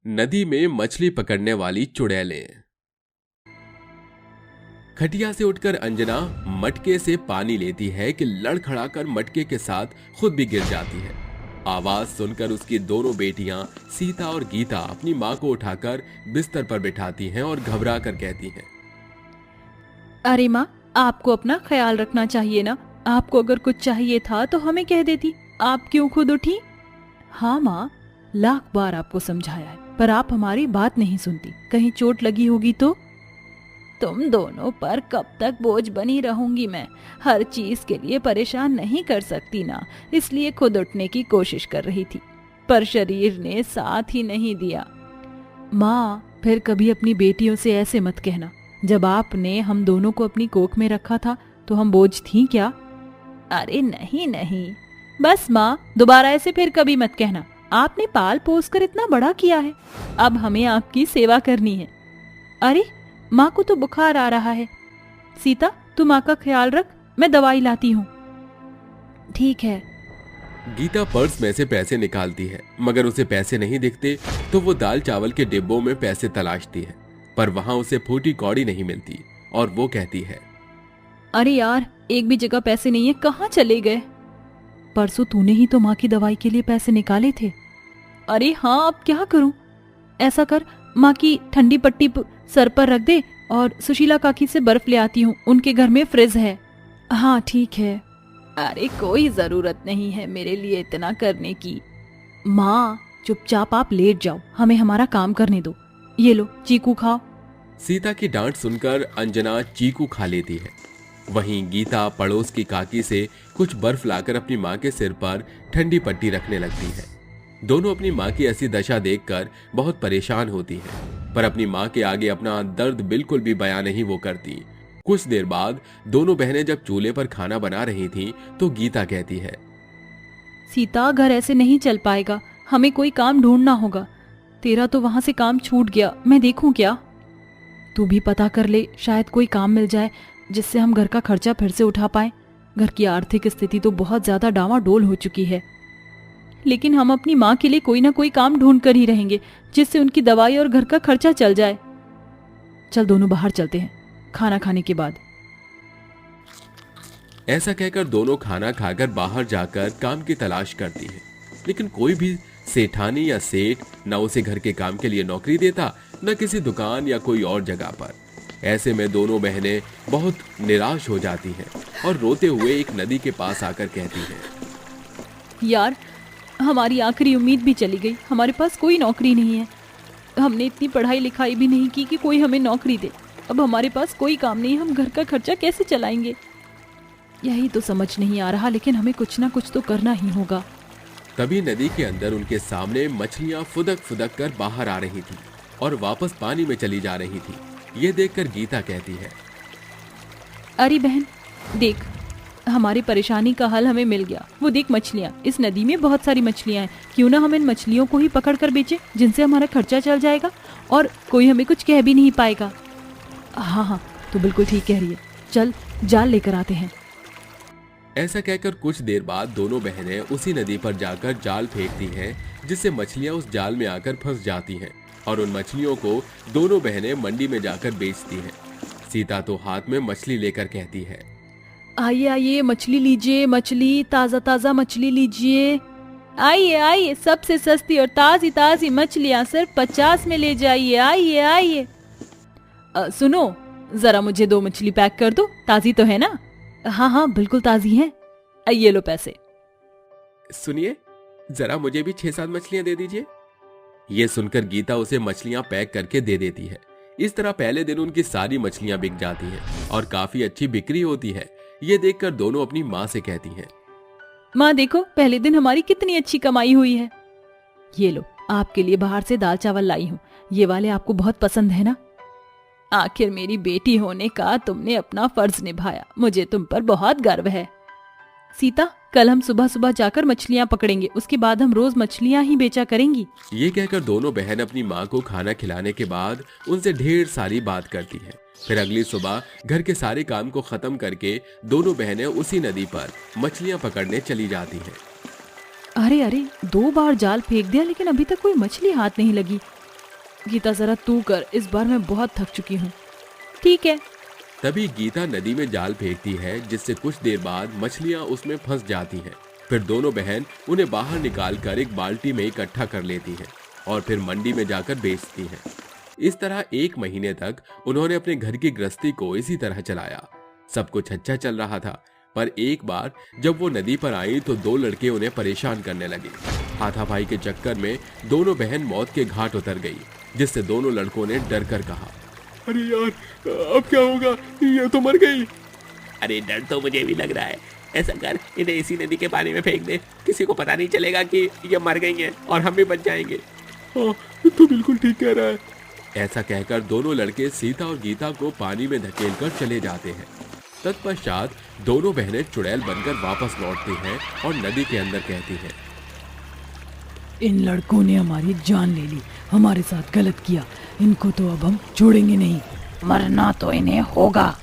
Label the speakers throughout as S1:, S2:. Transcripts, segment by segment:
S1: नदी में मछली पकड़ने वाली चुड़ैलें। खटिया से उठकर अंजना मटके से पानी लेती है कि लड़खड़ाकर मटके के साथ खुद भी गिर जाती है। आवाज सुनकर उसकी दोनों बेटियां सीता और गीता अपनी मां को उठाकर बिस्तर पर बिठाती हैं और घबरा कर कहती हैं,
S2: अरे माँ, आपको अपना ख्याल रखना चाहिए ना। आपको अगर कुछ चाहिए था तो हमें कह देती, आप क्यों खुद उठी? हाँ माँ, लाख बार आपको समझाया है, पर आप हमारी बात नहीं सुनती। कहीं चोट लगी होगी तो? तुम दोनों पर कब तक बोझ बनी रहूंगी मैं? हर चीज के लिए परेशान नहीं कर सकती ना, इसलिए खुद उठने की कोशिश कर रही थी, पर शरीर ने साथ ही नहीं दिया। माँ, फिर कभी अपनी बेटियों से ऐसे मत कहना। जब आपने हम दोनों को अपनी कोख में रखा था तो हम बोझ थी क्या? अरे नहीं नहीं, बस माँ, दोबारा ऐसे फिर कभी मत कहना। आपने पाल पोस कर इतना बड़ा किया है, अब हमें आपकी सेवा करनी है। अरे माँ को तो बुखार आ रहा है। सीता, तू माँ का ख्याल रख, मैं दवाई लाती हूँ। ठीक है।
S1: गीता पर्स में से पैसे निकालती है, मगर उसे पैसे नहीं दिखते तो वो दाल चावल के डिब्बों में पैसे तलाशती है, पर वहां उसे फूटी कौड़ी नहीं मिलती और वो कहती है,
S2: अरे यार, एक भी जगह पैसे नहीं है, कहाँ चले गए? परसों तूने ही तो माँ की दवाई के लिए पैसे निकाले थे। अरे हाँ, अब क्या करूं? ऐसा कर, माँ की ठंडी पट्टी सर पर रख दे और सुशीला काकी से बर्फ ले आती हूँ, उनके घर में फ्रिज है। हाँ ठीक है। अरे कोई जरूरत नहीं है मेरे लिए इतना करने की। माँ, चुपचाप आप लेट जाओ, हमें हमारा काम करने दो। ये लो, चीकू खाओ।
S1: सीता की डांट सुनकर अंजना चीकू खा लेती है। वहीं गीता पड़ोस की काकी से कुछ बर्फ लाकर अपनी माँ के सिर पर ठंडी पट्टी रखने लगती है। दोनों अपनी माँ की ऐसी दशा देखकर बहुत परेशान होती हैं, पर अपनी माँ के आगे अपना दर्द बिल्कुल भी बयां नहीं वो करती। कुछ देर बाद दोनों बहनें जब चूल्हे पर खाना बना रही थीं, तो गीता कहती है,
S2: सीता, घर ऐसे नहीं चल पाएगा, हमें कोई काम ढूंढना होगा। तेरा तो वहां से काम छूट गया, मैं देखूं क्या? तू भी पता कर ले, शायद कोई काम मिल जाए जिससे हम घर का खर्चा फिर से उठा पाए। घर की आर्थिक स्थिति तो बहुत ज्यादा डामाडोल हो चुकी है, लेकिन हम अपनी माँ के लिए कोई ना कोई काम ढूंढ कर ही रहेंगे जिससे उनकी दवाई और घर का खर्चा चल जाए। चल दोनों बाहर चलते हैं, खाना खाने के बाद।
S1: ऐसा कहकर दोनों खाना खाकर बाहर जाकर काम की तलाश करती हैं, लेकिन कोई भी सेठानी या सेठ न उसे घर के काम के लिए नौकरी देता, न किसी दुकान या कोई और जगह पर। ऐसे में दोनों बहनें बहुत निराश हो जाती हैं और रोते हुए एक नदी के पास आकर कहती हैं,
S2: यार, हमारी आखिरी उम्मीद भी चली गई, हमारे पास कोई नौकरी नहीं है। हमने इतनी पढ़ाई लिखाई भी नहीं की कि कोई हमें नौकरी दे। अब हमारे पास कोई काम नहीं, हम घर का खर्चा कैसे चलाएंगे? यही तो समझ नहीं आ रहा, लेकिन हमें कुछ ना कुछ तो करना ही होगा।
S1: तभी नदी के अंदर उनके सामने मछलियां फुदक फुदक कर बाहर आ रही थी और वापस पानी में चली जा रही थी। ये देखकर गीता कहती है,
S2: अरे बहन देख, हमारी परेशानी का हल हमें मिल गया। वो देख मछलियाँ, इस नदी में बहुत सारी मछलियाँ हैं। क्यों ना हम इन मछलियों को ही पकड़ कर बेचें, जिनसे हमारा खर्चा चल जाएगा और कोई हमें कुछ कह भी नहीं पाएगा। हाँ हाँ, तो बिल्कुल ठीक कह रही है, चल जाल लेकर आते हैं।
S1: ऐसा कहकर कुछ देर बाद दोनों बहनें उसी नदी पर जाकर जाल फेंकती हैं, जिससे मछलियां उस जाल में आकर फंस जाती हैं और उन मछलियों को दोनों बहनें मंडी में जाकर बेचती हैं। सीता तो हाथ में मछली लेकर कहती है,
S2: आइए आइए, मछली लीजिए, मछली, ताजा ताजा मछली लीजिए। आइए आइए, सबसे सस्ती और ताजी ताजी मछलियाँ सिर्फ 50 में ले जाइए, आइए आइए। सुनो, जरा मुझे 2 मछली पैक कर दो, ताजी तो है ना? हाँ हाँ, बिल्कुल ताजी है। ये लो पैसे।
S1: सुनिए, जरा मुझे भी 6-7 मछलियां दे दीजिए। ये सुनकर गीता उसे मछलियां पैक करके दे देती है। इस तरह पहले दिन उनकी सारी मछलियां बिक जाती हैं और काफी अच्छी बिक्री होती है। ये देखकर दोनों अपनी माँ से कहती हैं,
S2: माँ देखो, पहले दिन हमारी कितनी अच्छी कमाई हुई है। ये लो, आपके लिए बाहर से दाल चावल लाई हूँ, ये वाले आपको बहुत पसंद है ना? आखिर मेरी बेटी होने का तुमने अपना फर्ज निभाया, मुझे तुम पर बहुत गर्व है। सीता, कल हम सुबह सुबह जाकर मछलियाँ पकड़ेंगे, उसके बाद हम रोज मछलियाँ ही बेचा करेंगी।
S1: ये कहकर दोनों बहन अपनी माँ को खाना खिलाने के बाद उनसे ढेर सारी बात करती हैं। फिर अगली सुबह घर के सारे काम को खत्म करके दोनों बहनें उसी नदी पर मछलियाँ पकड़ने चली जाती हैं।
S2: अरे अरे, 2 बार जाल फेंक दिया लेकिन अभी तक कोई मछली हाथ नहीं लगी। गीता जरा तू कर, इस बार मैं बहुत थक चुकी हूँ। ठीक है।
S1: तभी गीता नदी में जाल फेंकती है, जिससे कुछ देर बाद मछलियां उसमें फंस जाती हैं। फिर दोनों बहन उन्हें बाहर निकालकर एक बाल्टी में इकट्ठा कर लेती हैं और फिर मंडी में जाकर बेचती हैं। इस तरह 1 महीने तक उन्होंने अपने घर की गृहस्थी को इसी तरह चलाया। सब कुछ अच्छा चल रहा था, पर एक बार जब वो नदी पर आई तो 2 लड़के उन्हें परेशान करने लगे। हाथापाई के चक्कर में दोनों बहन मौत के घाट उतर गई, जिससे दोनों लड़कों ने डर कर कहा,
S3: अरे यार, अब क्या होगा, ये तो मर गई।
S4: अरे डर तो मुझे भी लग रहा है। ऐसा कर, इन्हें इसी नदी के पानी में फेंक दे, किसी को पता नहीं चलेगा कि ये मर गई हैं और हम भी बच जाएंगे।
S3: हाँ, तो बिल्कुल ठीक कह रहा है।
S1: ऐसा कहकर दोनों लड़के सीता और गीता को पानी में धकेलकर चले जाते हैं। तत्पश्चात दोनों बहनें चुड़ैल बनकर वापस लौटती हैं और नदी के अंदर कहती हैं,
S2: इन लड़कों ने हमारी जान ले ली, हमारे साथ गलत किया, इनको तो अब हम छोड़ेंगे नहीं, मरना तो इन्हें होगा।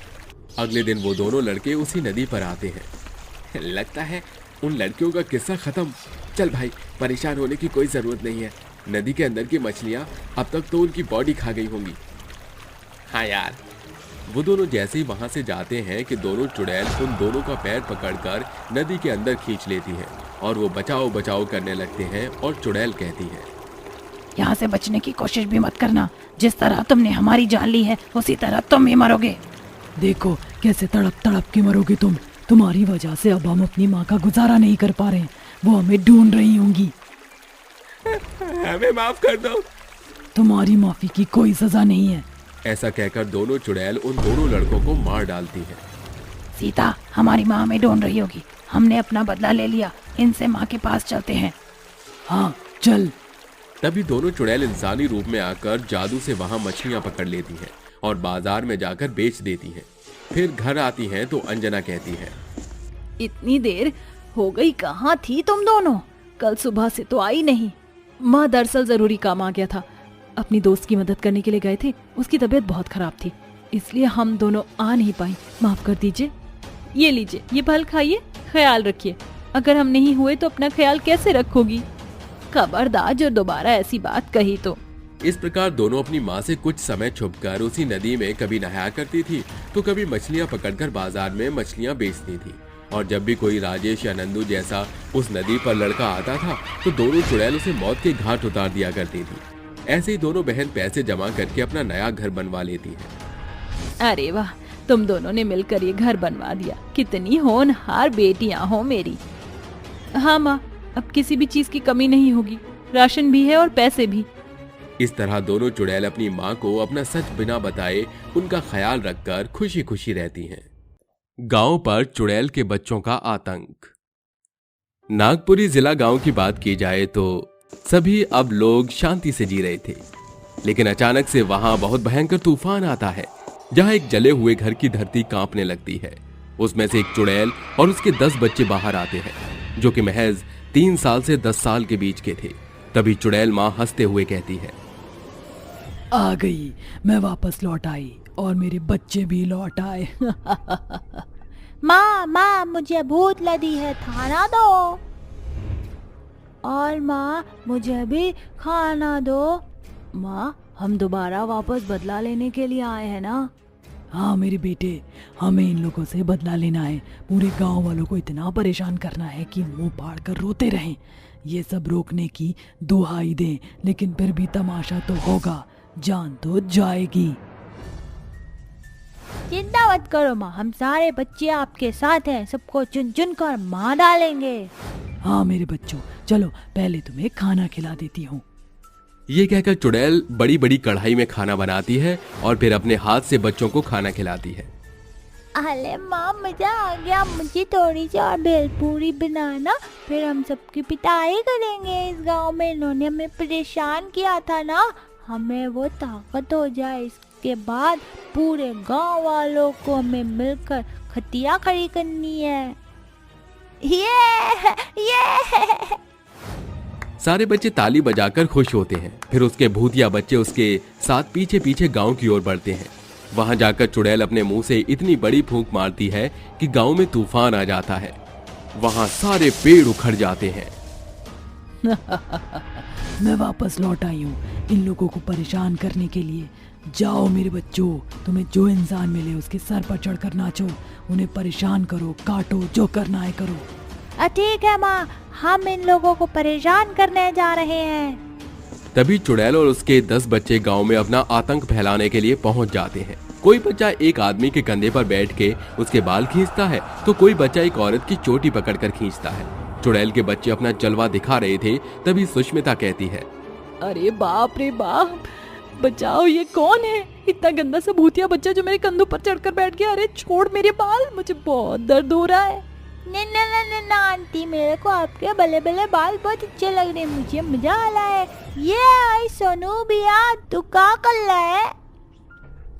S1: अगले दिन वो दोनों लड़के उसी नदी पर आते हैं।
S3: लगता है उन लड़कियों का किस्सा खत्म। चल भाई, परेशान होने की कोई जरूरत नहीं है। नदी के अंदर की मछलियां अब तक तो उनकी बॉडी खा गई होंगी।
S4: हाँ यार।
S1: वो दोनों जैसे ही वहां से जाते हैं कि दोनों चुड़ैल उन दोनों का पैर पकड़कर नदी के अंदर खींच लेती है और वो बचाओ बचाओ करने लगते हैं और चुड़ैल कहती है,
S2: यहाँ से बचने की कोशिश भी मत करना, जिस तरह तुमने हमारी जान ली है उसी तरह तुम भी मरोगे। देखो कैसे तड़प तड़प के मरोगे तुम, तुम्हारी वजह से अब हम अपनी माँ का गुजारा नहीं कर पा रहे, वो हमें ढूंढ रही होंगी।
S4: हमें माफ कर दो।
S2: तुम्हारी माफी की कोई सजा नहीं है।
S1: ऐसा कहकर दोनों चुड़ैल उन दोनों लड़कों को मार डालती है।
S2: सीता, हमारी माँ हमें ढूंढ रही होगी, हमने अपना बदला ले लिया, इनसे माँ के पास चलते हैं। हाँ चल।
S1: तभी दोनों चुड़ैल इंसानी रूप में आकर जादू से वहां मछलियां पकड़ लेती हैं और बाजार में जाकर बेच देती हैं। फिर घर आती हैं तो अंजना कहती है,
S2: इतनी देर हो गई, कहाँ थी तुम दोनों? कल सुबह से तो आई नहीं। माँ दरअसल जरूरी काम आ गया था, अपनी दोस्त की मदद करने के लिए गए थे, उसकी तबीयत बहुत खराब थी, इसलिए हम दोनों आ नहीं पाई, माफ कर दीजिए। ये लीजिए, ये फल खाइए, ख्याल रखिए, अगर हम नहीं हुए तो अपना ख्याल कैसे रखोगी? खबरदार जो दोबारा ऐसी बात कही तो।
S1: इस प्रकार दोनों अपनी माँ से कुछ समय छुपकर उसी नदी में कभी नहाया करती थी तो कभी मछलियां पकड़कर बाजार में मछलियां बेचती थी। और जब भी कोई राजेश या नंदू जैसा उस नदी पर लड़का आता था तो दोनों चुड़ैल उसे मौत के घाट उतार दिया करती थी। ऐसे ही दोनों बहन पैसे जमा करके अपना नया घर बनवा लेती है।
S2: अरे वाह, तुम दोनों ने मिलकर ये घर बनवा दिया, कितनी होनहार बेटियां हो मेरी। हाँ माँ, अब किसी भी चीज की कमी नहीं होगी, राशन भी है और पैसे भी।
S1: इस तरह दोनों चुड़ैल अपनी माँ को अपना सच बिना बताए उनका ख्याल रखकर खुशी खुशी रहती हैं। गांव पर चुड़ैल के बच्चों का आतंक। नागपुरी जिला गांव की बात की जाए तो सभी अब लोग शांति से जी रहे थे, लेकिन अचानक से वहां बहुत भयंकर तूफान आता है, जहां एक जले हुए घर की धरती कांपने लगती है। उसमें से एक चुड़ैल और उसके 10 बच्चे बाहर आते हैं, जो कि महज 3 साल से 10 साल के बीच के थे। तभी चुड़ैल माँ हंसते हुए कहती है,
S2: आ गई, मैं वापस लौट आई और मेरे बच्चे भी लौट आए।
S5: माँ माँ, मुझे भूत लगी है, खाना दो। और माँ, मुझे भी खाना दो।
S2: माँ, हम दोबारा वापस बदला लेने के लिए आए हैं ना? हाँ मेरे बेटे, हमें इन लोगों से बदला लेना है। पूरे गांव वालों को इतना परेशान करना है कि मुंह फाड़ कर रोते रहें। ये सब रोकने की दुहाई दें, लेकिन फिर भी तमाशा तो होगा, जान तो जाएगी।
S5: चिंता मत करो माँ, हम सारे बच्चे आपके साथ हैं, सबको चुन चुन कर मार डालेंगे।
S2: हाँ मेरे बच्चों, चलो पहले तुम्हें खाना खिला देती हूँ।
S1: ये कहकर चुड़ैल बड़ी बड़ी कढ़ाई में खाना बनाती है और फिर अपने हाथ से बच्चों को खाना खिलाती है।
S5: अरे माँ, मजा आ गया, मुझे थोड़ी सी और भेलपूरी बनाना, फिर हम सबकी पिटाई करेंगे। इस गांव में इन्होंने हमें परेशान किया था ना, हमें वो ताकत हो जाए, इसके बाद पूरे गांव वालों को हमें मिलकर खतिया खड़ी करनी है। ये
S1: सारे बच्चे ताली बजाकर खुश होते हैं। फिर उसके भूतिया बच्चे उसके साथ पीछे पीछे गांव की ओर बढ़ते हैं। वहां जाकर चुड़ैल अपने मुंह से इतनी बड़ी फूंक मारती है कि गांव में तूफान आ जाता है। वहां सारे पेड़ उखड़ जाते हैं।
S2: मैं वापस लौट आई हूँ इन लोगों को परेशान करने के लिए। जाओ मेरे बच्चों, तुम्हें जो इंसान मिले उसके सर पर चढ़कर नाचो, उन्हें परेशान करो, काटो, जो करना है करो।
S5: ठीक है माँ, हम इन लोगों को परेशान करने जा रहे हैं।
S1: तभी चुड़ैल और उसके 10 बच्चे गांव में अपना आतंक फैलाने के लिए पहुंच जाते हैं। कोई बच्चा एक आदमी के कंधे पर बैठ के उसके बाल खींचता है तो कोई बच्चा एक औरत की चोटी पकड़कर खींचता है। चुड़ैल के बच्चे अपना जलवा दिखा रहे थे, तभी सुष्मिता कहती है,
S2: अरे बाप रे बाप, बचाओ, ये कौन है? इतना गंदा सा भूतिया बच्चा जो मेरे कंधों पर चढ़कर बैठ गया। अरे छोड़ मेरे बाल, मुझे बहुत दर्द हो रहा है।
S5: ना आंटी, मेरे को आपके बले बले बाल बहुत अच्छे लग रहे हैं, मुझे मजा आ रहा है। ये आई सोनू भैया, तू क्या कर रहा है?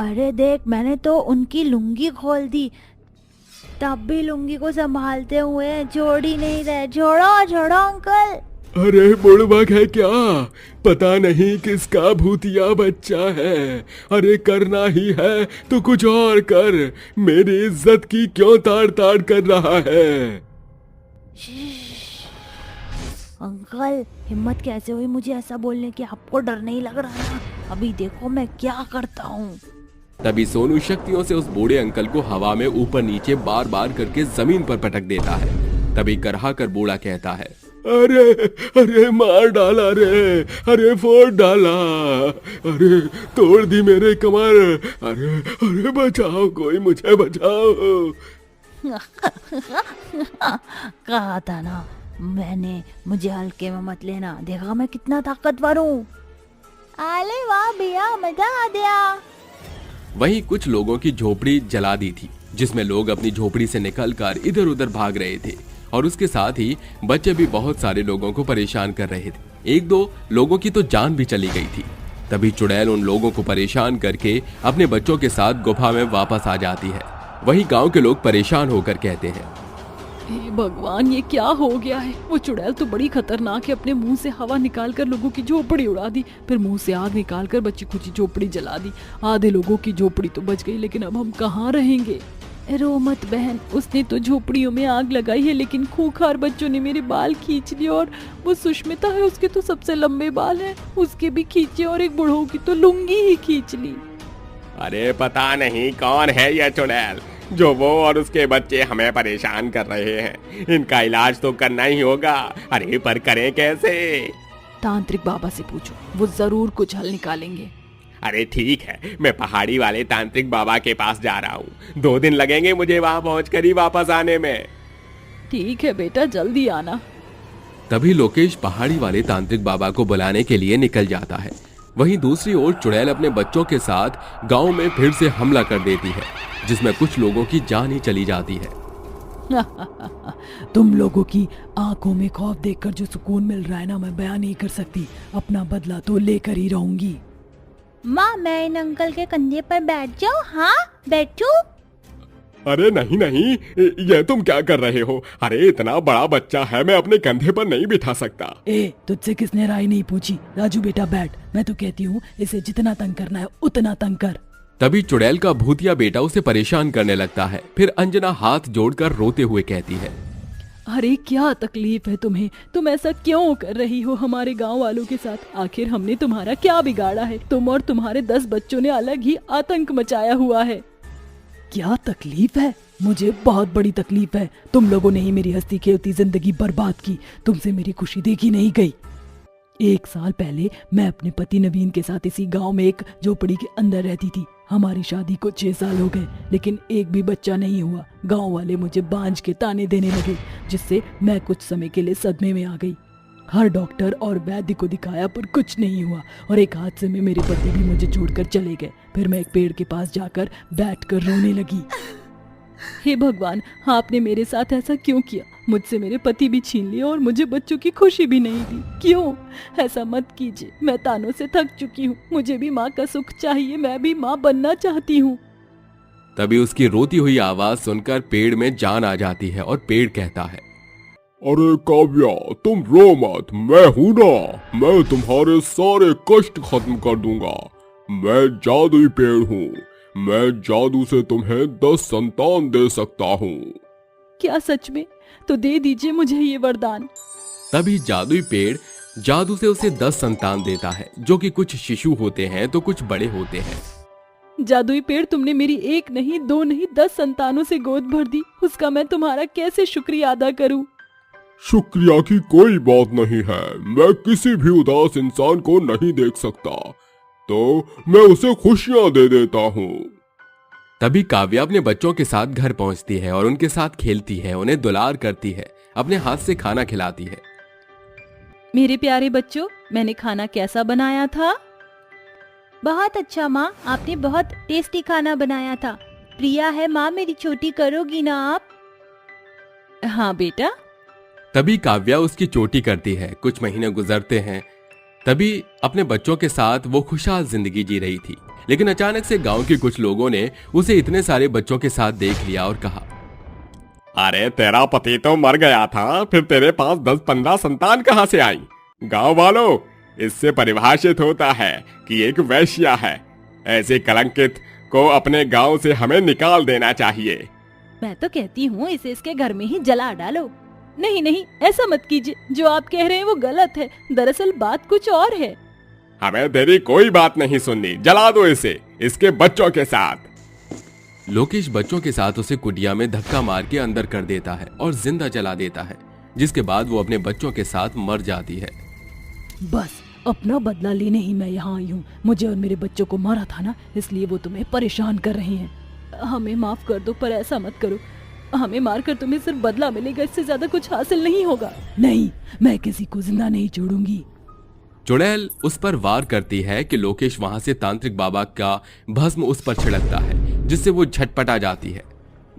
S5: अरे देख, मैंने तो उनकी लुंगी खोल दी, तब भी लुंगी को संभालते हुए छोड़ ही नहीं रहे। छोड़ो छोड़ो अंकल।
S3: अरे बुड़बक है क्या? पता नहीं किसका भूतिया बच्चा है। अरे करना ही है तो कुछ और कर, मेरी इज्जत की क्यों ताड़ ताड़ कर रहा है?
S5: अंकल, हिम्मत कैसे हुई मुझे ऐसा बोलने की? आपको डर नहीं लग रहा ना? अभी देखो मैं क्या करता हूँ।
S1: तभी सोनू शक्तियों से उस बूढ़े अंकल को हवा में ऊपर नीचे बार बार करके जमीन पर पटक देता है। तभी करहा कर बूढ़ा कहता है,
S3: अरे अरे मार डाला रे, अरे फोड़ डाला, अरे तोड़ दी मेरे कमर, अरे अरे बचाओ, कोई मुझे बचाओ।
S5: कहा था ना मैंने, मुझे हल्के में मत लेना। देखा मैं कितना ताकतवर हूँ। अरे वाह भैया, मजा आ गया।
S1: वहीं कुछ लोगों की झोपड़ी जला दी थी, जिसमें लोग अपनी झोपड़ी से निकलकर इधर उधर भाग रहे थे और उसके साथ ही बच्चे भी बहुत सारे लोगों को परेशान कर रहे थे। 1-2 लोगों की तो जान भी चली गई थी। तभी चुड़ैल उन लोगों को परेशान करके अपने बच्चों के साथ गुफा में वापस आ जाती है। वहीं गांव के लोग परेशान होकर कहते हैं,
S2: हे भगवान, ये क्या हो गया है? वो चुड़ैल तो बड़ी खतरनाक है, अपने मुंह से हवा निकालकर लोगों की झोपड़ी उड़ा दी, फिर मुंह से आग निकालकर बच्ची खुची झोपड़ी जला दी। आधे लोगों की झोपड़ी तो बच गई, लेकिन अब हम कहाँ रहेंगे? रो मत बहन, उसने तो झोपड़ियों में आग लगाई है, लेकिन खूंखार बच्चों ने मेरे बाल खींच लिए। और वो सुष्मिता है, उसके तो सबसे लंबे बाल हैं, उसके भी खींचे, और एक बूढ़ों की तो लुंगी ही खींच ली।
S4: अरे पता नहीं कौन है यह चुड़ैल जो वो और उसके बच्चे हमें परेशान कर रहे हैं। इनका इलाज तो करना ही होगा। अरे पर करें कैसे?
S2: तांत्रिक बाबा से पूछो, वो जरूर कुछ हल निकालेंगे।
S4: अरे ठीक है, मैं पहाड़ी वाले तांत्रिक बाबा के पास जा रहा हूँ। 2 दिन लगेंगे मुझे वहाँ पहुँचकर ही वापस आने में।
S2: ठीक है बेटा, जल्दी आना।
S1: तभी लोकेश पहाड़ी वाले तांत्रिक बाबा को बुलाने के लिए निकल जाता है। वहीं दूसरी ओर चुड़ैल अपने बच्चों के साथ गांव में फिर से हमला कर देती है, जिसमें कुछ लोगों की जान ही चली जाती है।
S2: तुम लोगों की आंखों में खौफ देखकर जो सुकून मिल रहा है ना, मैं बयान नहीं कर सकती। अपना बदला तो लेकर ही रहूंगी।
S5: माँ, मैं इन अंकल के कंधे पर बैठ जाऊँ? हाँ बैठू?
S3: अरे नहीं नहीं, ये तुम क्या कर रहे हो? अरे इतना बड़ा बच्चा है, मैं अपने कंधे पर नहीं बिठा सकता।
S2: तुझसे किसने राय नहीं पूछी? राजू बेटा बैठ, मैं तो कहती हूँ इसे जितना तंग करना है उतना तंग कर।
S1: तभी चुड़ैल का भूतिया बेटा उसे परेशान करने लगता है। फिर अंजना हाथ जोड़कर रोते हुए कहती है,
S2: अरे क्या तकलीफ है तुम्हें? तुम ऐसा क्यों कर रही हो हमारे गांव वालों के साथ? आखिर हमने तुम्हारा क्या बिगाड़ा है? तुम और तुम्हारे 10 बच्चों ने अलग ही आतंक मचाया हुआ है। क्या तकलीफ है? मुझे बहुत बड़ी तकलीफ है। तुम लोगों ने ही मेरी हंसती खेलती जिंदगी बर्बाद की। तुमसे मेरी खुशी देखी नहीं गई। 1 साल पहले मैं अपने पति नवीन के साथ इसी गांव में एक झोपड़ी के अंदर रहती थी। हमारी शादी को 6 साल हो गए, लेकिन एक भी बच्चा नहीं हुआ। गांव वाले मुझे बांझ के ताने देने लगे, जिससे मैं कुछ समय के लिए सदमे में आ गई। हर डॉक्टर और वैद्य को दिखाया पर कुछ नहीं हुआ, और एक हादसे में मेरे पति भी मुझे छोड़कर चले गए। फिर मैं एक पेड़ के पास जाकर बैठकर रोने लगी। हे भगवान, आपने मेरे साथ ऐसा क्यों किया? मुझसे मेरे पति भी छीन लिए और मुझे बच्चों की खुशी भी नहीं दी। क्यों? ऐसा मत कीजिए, मैं तानों से थक चुकी हूँ। मुझे भी माँ का सुख चाहिए, मैं भी माँ बनना चाहती हूँ।
S1: तभी उसकी रोती हुई आवाज सुनकर पेड़ में जान आ जाती है और पेड़ कहता है,
S3: अरे काव्या, तुम रो मत, मैं हूं ना, मैं तुम्हारे सारे कष्ट खत्म कर दूंगा। मैं जादुई पेड़ हूँ, मैं जादू से तुम्हें 10 संतान दे सकता हूँ।
S2: क्या सच में? तो दे दीजिए मुझे ये वरदान।
S1: तभी जादुई पेड़ जादू से उसे 10 संतान देता है, जो कि कुछ शिशु होते हैं तो कुछ बड़े होते हैं।
S2: जादुई पेड़, तुमने मेरी 1 नहीं 2 नहीं 10 संतानों से गोद भर दी, उसका मैं तुम्हारा कैसे शुक्रिया अदा करूं?
S3: शुक्रिया की कोई बात नहीं है। मैं किसी भी उदास इंसान को नहीं देख सकता, तो मैं उसे खुशियां दे देता हूँ।
S1: तभी काव्या अपने बच्चों के साथ घर पहुंचती है और उनके साथ खेलती है, उन्हें दुलार करती है, अपने हाथ से खाना खिलाती है।
S2: मेरे प्यारे बच्चों, मैंने खाना कैसा बनाया था?
S5: बहुत अच्छा माँ, आपने बहुत टेस्टी खाना बनाया था। प्रिया है माँ, मेरी छोटी करोगी ना आप?
S2: हाँ बेटा।
S1: तभी काव्या उसकी चोटी करती है। कुछ महीने गुजरते हैं। तभी अपने बच्चों के साथ वो खुशहाल जिंदगी जी रही थी, लेकिन अचानक से गांव के कुछ लोगों ने उसे इतने सारे बच्चों के साथ देख लिया और कहा,
S4: अरे तेरा पति तो मर गया था, फिर तेरे पास 10-15 संतान कहाँ से आई? गांव वालों, इससे परिभाषित होता है कि एक वैश्या है। ऐसे कलंकित को अपने गांव से हमें निकाल देना चाहिए।
S2: मैं तो कहती हूँ इसे इसके घर में ही जला डालो। नहीं नहीं, ऐसा मत कीजिए, जो आप कह रहे हैं वो गलत है। दरअसल बात कुछ और है।
S4: हमें तेरी कोई बात नहीं सुननी, जला दो इसे, इसके बच्चों के साथ।
S1: लोकेश बच्चों के साथ उसे कुटिया में धक्का मार के अंदर कर देता है और जिंदा जला देता है, जिसके बाद वो अपने बच्चों के साथ मर जाती है।
S2: बस अपना बदला लेने ही मैं यहाँ आई हूँ। मुझे और मेरे बच्चों को मारा था ना, इसलिए वो तुम्हें परेशान कर रहे हैं। हमें माफ कर दो, पर ऐसा मत करो। हमें मारकर तुम्हें सिर्फ बदला मिलेगा, इससे ज्यादा कुछ हासिल नहीं होगा। नहीं, मैं किसी को जिंदा नहीं छोड़ूंगी।
S1: चुड़ैल उस पर वार करती है कि लोकेश वहां से तांत्रिक बाबा का भस्म उस पर छिड़कता है, जिससे वो झटपटा जाती है।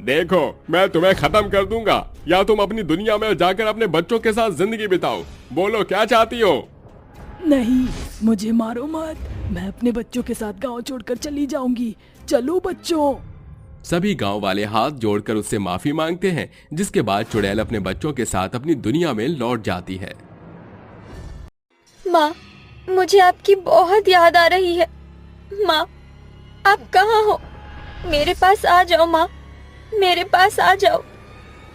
S4: देखो, मैं तुम्हें खत्म कर दूंगा, या तुम अपनी दुनिया में जाकर अपने बच्चों के साथ जिंदगी बिताओ। बोलो क्या चाहती हो?
S2: नहीं, मुझे मारो मत। मैं अपने बच्चों के साथ गांव छोड़कर चली जाऊंगी। चलो बच्चों।
S1: सभी गांव वाले हाथ जोड़कर उससे माफी मांगते हैं, जिसके बाद चुड़ैल अपने बच्चों के साथ अपनी दुनिया में लौट जाती है।
S6: माँ, मुझे आपकी बहुत याद आ रही है। माँ, आप कहाँ हो? मेरे पास आ जाओ माँ, मेरे पास आ जाओ।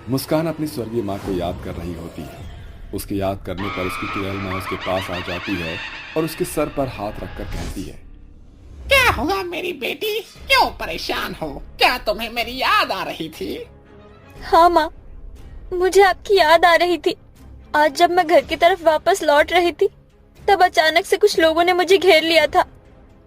S7: मुस्कान अपनी स्वर्गीय माँ को याद कर रही होती है। उसकी याद करने पर उसकी चुड़ैल माँ उसके पास आ जाती है और उसके सर पर हाथ रखकर कहती है,
S8: क्या हुआ मेरी बेटी, क्यों परेशान हो? क्या तुम्हें मेरी याद आ रही थी?
S6: हाँ माँ, मुझे आपकी याद आ रही थी। आज जब मैं घर की तरफ वापस लौट रही थी, तब अचानक से कुछ लोगों ने मुझे घेर लिया था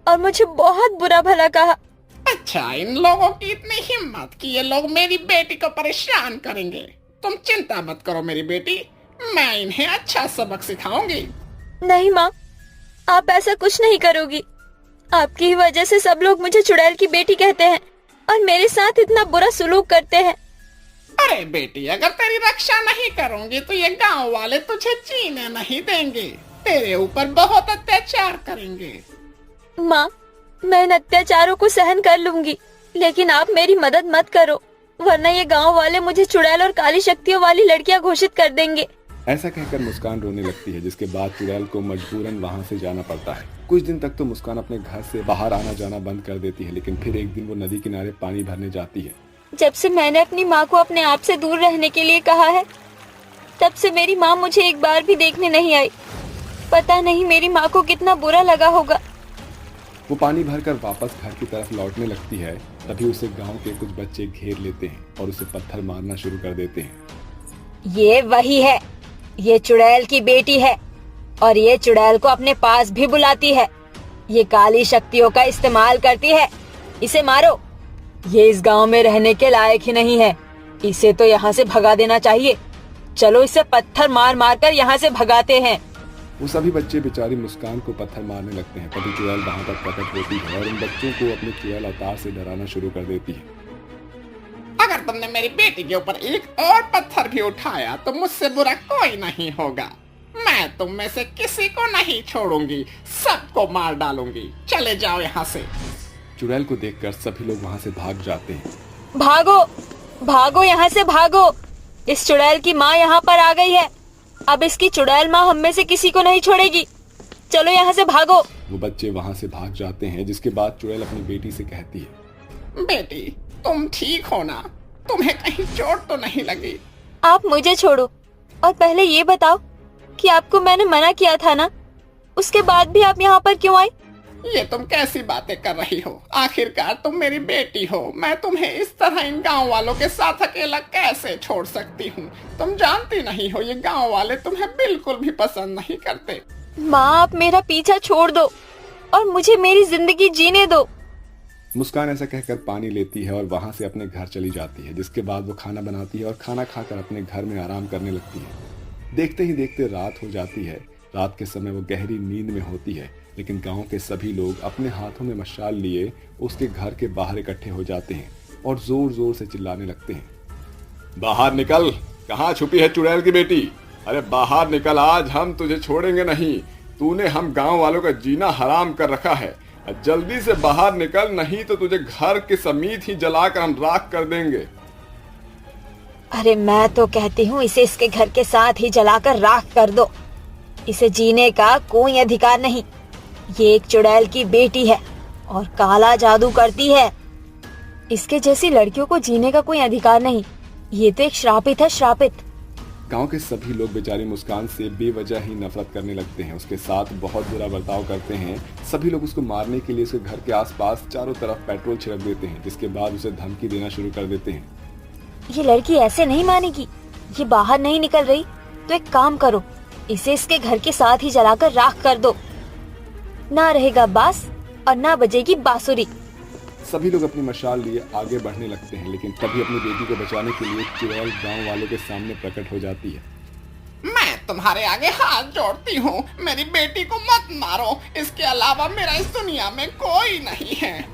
S6: और मुझे बहुत बुरा भला कहा।
S8: अच्छा, इन लोगों की इतनी हिम्मत कि ये लोग मेरी बेटी को परेशान करेंगे। तुम चिंता मत करो मेरी बेटी, मैं इन्हें अच्छा सबक सिखाऊंगी।
S6: नहीं माँ, आप ऐसा कुछ नहीं करोगी। आपकी ही वजह से सब लोग मुझे चुड़ैल की बेटी कहते हैं और मेरे साथ इतना बुरा सुलूक करते हैं।
S8: अरे बेटी, अगर तेरी रक्षा नहीं करूंगी तो ये गांव वाले तुझे जीने नहीं देंगे, तेरे ऊपर बहुत अत्याचार करेंगे।
S6: माँ, मैं इन अत्याचारों को सहन कर लूंगी, लेकिन आप मेरी मदद मत करो, वरना ये गांव वाले मुझे चुड़ैल और काली शक्तियों वाली लड़कियां घोषित कर देंगे।
S7: ऐसा कहकर मुस्कान रोने लगती है, जिसके बाद चुड़ैल को मजबूरन वहाँ से जाना पड़ता है। कुछ दिन तक तो मुस्कान अपने घर से बाहर आना जाना बंद कर देती है, लेकिन फिर एक दिन वो नदी किनारे पानी भरने जाती है।
S6: जब से मैंने अपनी माँ को अपने आप से दूर रहने के लिए कहा है, तब से मेरी माँ मुझे एक बार भी देखने नहीं आई। पता नहीं मेरी माँ को कितना बुरा लगा होगा।
S7: वो पानी भरकर वापस घर की तरफ लौटने लगती है, तभी उसे गांव के कुछ बच्चे घेर लेते हैं और उसे पत्थर मारना शुरू कर देते हैं।
S6: ये वही है, ये चुड़ैल की बेटी है और ये चुड़ैल को अपने पास भी बुलाती है। ये काली शक्तियों का इस्तेमाल करती है, इसे मारो। ये इस गांव में रहने के लायक ही नहीं है, इसे तो यहाँ से भगा देना चाहिए। चलो इसे पत्थर मार मार कर यहाँ से भगाते हैं।
S7: वो सभी बच्चे बेचारी मुस्कान को पत्थर मारने लगते हैं। तभी चुड़ैल वहाँ पर प्रकट होती है और उन बच्चों को अपने चुड़ैल अवतार से डराना शुरू कर देती है।
S8: अगर तुमने मेरी बेटी के ऊपर एक और पत्थर भी उठाया तो मुझसे बुरा कोई नहीं होगा। मैं तुम में से किसी को नहीं छोड़ूंगी, सबको मार डालूंगी। चले जाओ यहाँ से।
S7: चुड़ैल को देखकर सभी लोग वहाँ से भाग जाते हैं।
S6: भागो, भागो यहाँ से भागो। इस चुड़ैल की माँ यहाँ पर आ गई है। अब इसकी चुड़ैल माँ हम में से किसी को नहीं छोड़ेगी। चलो यहाँ से भागो।
S7: वो बच्चे वहाँ से भाग जाते हैं, जिसके बाद चुड़ैल अपनी बेटी से कहती है,
S8: बेटी तुम ठीक हो ना? तुम्हें कहीं चोट तो नहीं लगी?
S6: आप मुझे छोड़ो और पहले ये बताओ, कि आपको मैंने मना किया था ना, उसके बाद भी आप यहाँ पर क्यों आई?
S8: ये तुम कैसी बातें कर रही हो? आखिरकार तुम मेरी बेटी हो। मैं तुम्हें इस तरह इन गांव वालों के साथ अकेला कैसे छोड़ सकती हूँ? तुम जानती नहीं हो, ये गांव वाले तुम्हें बिल्कुल भी पसंद नहीं करते।
S6: माँ, आप मेरा पीछा छोड़ दो और मुझे मेरी जिंदगी जीने दो।
S7: मुस्कान ऐसा कहकर पानी लेती है और वहां से अपने घर चली जाती है, जिसके बाद वो खाना बनाती है और खाना खाकर अपने घर में आराम करने लगती है। देखते ही देखते रात हो जाती है। रात के समय वो गहरी नींद में होती है, लेकिन गांव के सभी लोग अपने हाथों में मशाल लिए उसके घर के बाहर इकट्ठे हो जाते हैं और जोर जोर से चिल्लाने लगते हैं।
S4: बाहर निकल, कहाँ छुपी है चुड़ैल की बेटी? अरे बाहर निकल, आज हम तुझे छोड़ेंगे नहीं। तूने हम गांव वालों का जीना हराम कर रखा है। जल्दी से बाहर निकल, नहीं तो तुझे घर के समीत ही जलाकर हम राख कर देंगे।
S6: अरे मैं तो कहती हूँ इसे इसके घर के साथ ही जलाकर राख कर दो। इसे जीने का कोई अधिकार नहीं। ये एक चुड़ैल की बेटी है और काला जादू करती है। इसके जैसी लड़कियों को जीने का कोई अधिकार नहीं। ये तो एक श्रापित है, श्रापित।
S7: गांव के सभी लोग बेचारी मुस्कान से बेवजह ही नफरत करने लगते हैं, उसके साथ बहुत बुरा बर्ताव करते हैं। सभी लोग उसको मारने के लिए उसके घर के आसपास चारों तरफ पेट्रोल छिड़क देते हैं, जिसके बाद उसे धमकी देना शुरू कर देते हैं।
S6: ये लड़की ऐसे नहीं मानेगी। ये बाहर नहीं निकल रही तो एक काम करो, इसे इसके घर के साथ ही जलाकर राख कर दो। ना रहेगा बांस और ना बजेगी बांसुरी।
S7: सभी लोग अपनी मशाल लिए आगे बढ़ने लगते हैं, लेकिन तभी अपनी बेटी को बचाने के लिए चुड़ैल गांव वालों के सामने प्रकट हो जाती है।
S8: मैं तुम्हारे आगे हाथ जोड़ती हूँ, मेरी बेटी को मत मारो। इसके अलावा मेरा इस दुनिया में कोई नहीं है।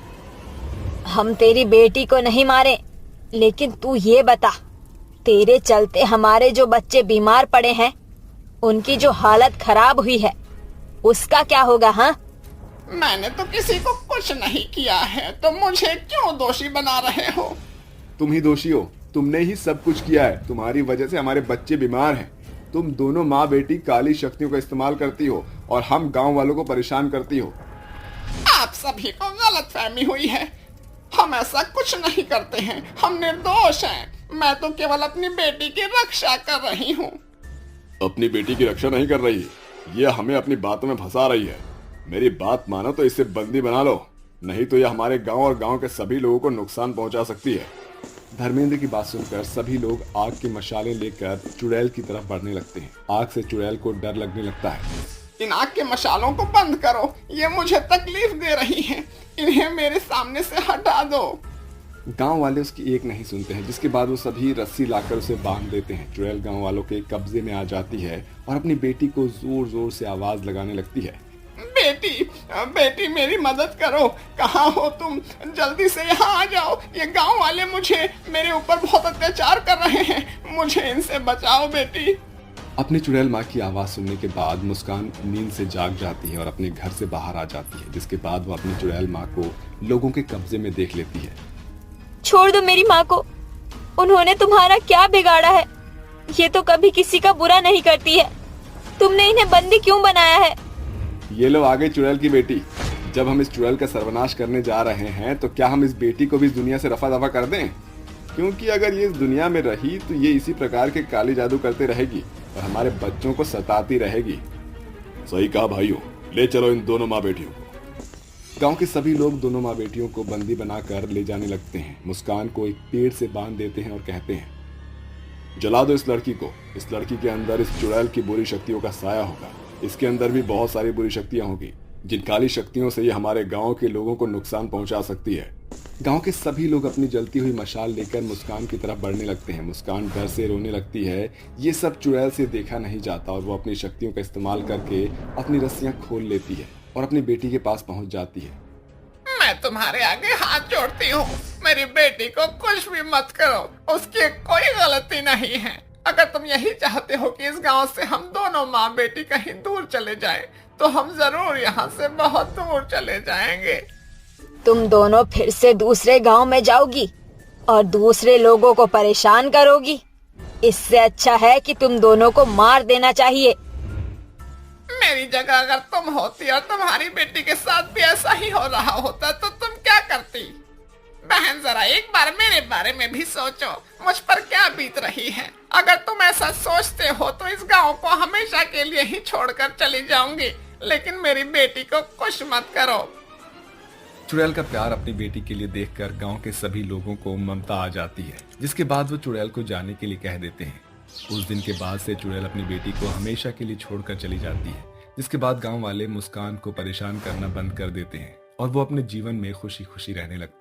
S6: हम तेरी बेटी को नहीं मारे, लेकिन तू ये बता, तेरे चलते हमारे जो बच्चे बीमार पड़े हैं, उनकी जो हालत खराब हुई है, उसका क्या होगा? हाँ,
S8: मैंने तो किसी को कुछ नहीं किया है, तो मुझे क्यों दोषी बना रहे हो?
S7: तुम ही दोषी हो, तुमने ही सब कुछ किया है। तुम्हारी वजह से हमारे बच्चे बीमार हैं। तुम दोनों माँ बेटी काली शक्तियों का इस्तेमाल करती हो और हम गांव वालों को परेशान करती हो।
S8: आप सभी को गलतफहमी हुई है। हम ऐसा कुछ नहीं करते हैं, हम निर्दोष हैं। मैं तो केवल अपनी बेटी की रक्षा कर रही हूँ।
S4: अपनी बेटी की रक्षा नहीं कर रही, ये हमें अपनी बातों में फंसा रही है। मेरी बात मानो तो इसे बंदी बना लो, नहीं तो यह हमारे गांव और गांव के सभी लोगों को नुकसान पहुंचा सकती है।
S7: धर्मेंद्र की बात सुनकर सभी लोग आग की मशालें लेकर चुड़ैल की तरफ बढ़ने लगते हैं। आग से चुड़ैल को डर लगने लगता है।
S8: इन आग के मशालों को बंद करो, ये मुझे तकलीफ दे रही हैं। इन्हें मेरे सामने से हटा दो।
S7: गांव वाले उसकी एक नहीं सुनते हैं, जिसके बाद वो सभी रस्सी लाकर उसे बांध देते हैं। चुड़ैल गांव वालों के कब्जे में आ जाती है और अपनी बेटी को जोर जोर से आवाज लगाने लगती है।
S8: बेटी, बेटी मेरी मदद करो। कहाँ हो तुम? जल्दी से यहाँ आ जाओ। ये गांव वाले मेरे ऊपर बहुत अत्याचार कर रहे हैं। मुझे इनसे बचाओ बेटी।
S7: अपनी चुड़ैल माँ की आवाज सुनने के बाद मुस्कान नींद से जाग जाती है और अपने घर से बाहर आ जाती है, जिसके बाद वो अपनी चुड़ैल माँ को लोगों के कब्जे में देख लेती है।
S6: छोड़ दो मेरी माँ को, उन्होंने तुम्हारा क्या बिगाड़ा है? ये तो कभी किसी का बुरा नहीं करती है। तुमने इन्हें बंदी क्यों बनाया है?
S7: ये लो आगे चुड़ैल की बेटी। जब हम इस चुड़ैल का सर्वनाश करने जा रहे हैं, तो क्या हम इस बेटी को भी इस दुनिया से रफा दफा कर दें? क्योंकि अगर ये इस दुनिया में रही तो ये इसी प्रकार के काली जादू करते रहेगी और हमारे बच्चों को सताती रहेगी।
S4: सही कहा भाइयों, ले चलो इन दोनों माँ बेटियों को।
S7: गांव के सभी लोग दोनों माँ बेटियों को बंदी बनाकर ले जाने लगते हैं। मुस्कान को एक पेड़ से बांध देते हैं और कहते हैं,
S4: जला दो इस लड़की को। इस लड़की के अंदर इस चुड़ैल की बुरी शक्तियों का साया होगा। इसके अंदर भी बहुत सारी बुरी शक्तियां होगी, जिन काली शक्तियों से ये हमारे गांव के लोगों को नुकसान पहुंचा सकती है।
S7: गांव के सभी लोग अपनी जलती हुई मशाल लेकर मुस्कान की तरफ बढ़ने लगते हैं। मुस्कान डर से रोने लगती है। ये सब चुड़ैल से देखा नहीं जाता और वो अपनी शक्तियों का इस्तेमाल करके अपनी रस्सियां खोल लेती है और अपनी बेटी के पास पहुंच जाती है।
S8: मैं तुम्हारे आगे हाथ जोड़ती हूँ, मेरी बेटी को कुछ भी मत करो। उसकी कोई गलती नहीं है। अगर तुम यही चाहते हो कि इस गांव से हम दोनों माँ बेटी कहीं दूर चले जाएं, तो हम जरूर यहाँ से बहुत दूर चले जाएंगे।
S6: तुम दोनों फिर से दूसरे गांव में जाओगी और दूसरे लोगों को परेशान करोगी। इससे अच्छा है कि तुम दोनों को मार देना चाहिए।
S8: मेरी जगह अगर तुम होती और तुम्हारी बेटी के साथ भी ऐसा ही हो रहा होता तो तुम क्या करती? बहन जरा एक बार मेरे बारे में भी सोचो, मुझ पर क्या बीत रही है। अगर तुम ऐसा सोचते हो तो इस गांव को हमेशा के लिए ही छोड़कर चली जाऊंगी, लेकिन मेरी बेटी को कुछ मत करो।
S7: चुड़ैल का प्यार अपनी बेटी के लिए देखकर गांव के सभी लोगों को ममता आ जाती है, जिसके बाद वो चुड़ैल को जाने के लिए कह देते हैं। उस दिन के बाद से चुड़ैल अपनी बेटी को हमेशा के लिए छोड़कर चली जाती है, जिसके बाद गांव वाले मुस्कान को परेशान करना बंद कर देते हैं और वो अपने जीवन में खुशी खुशी रहने लगते हैं।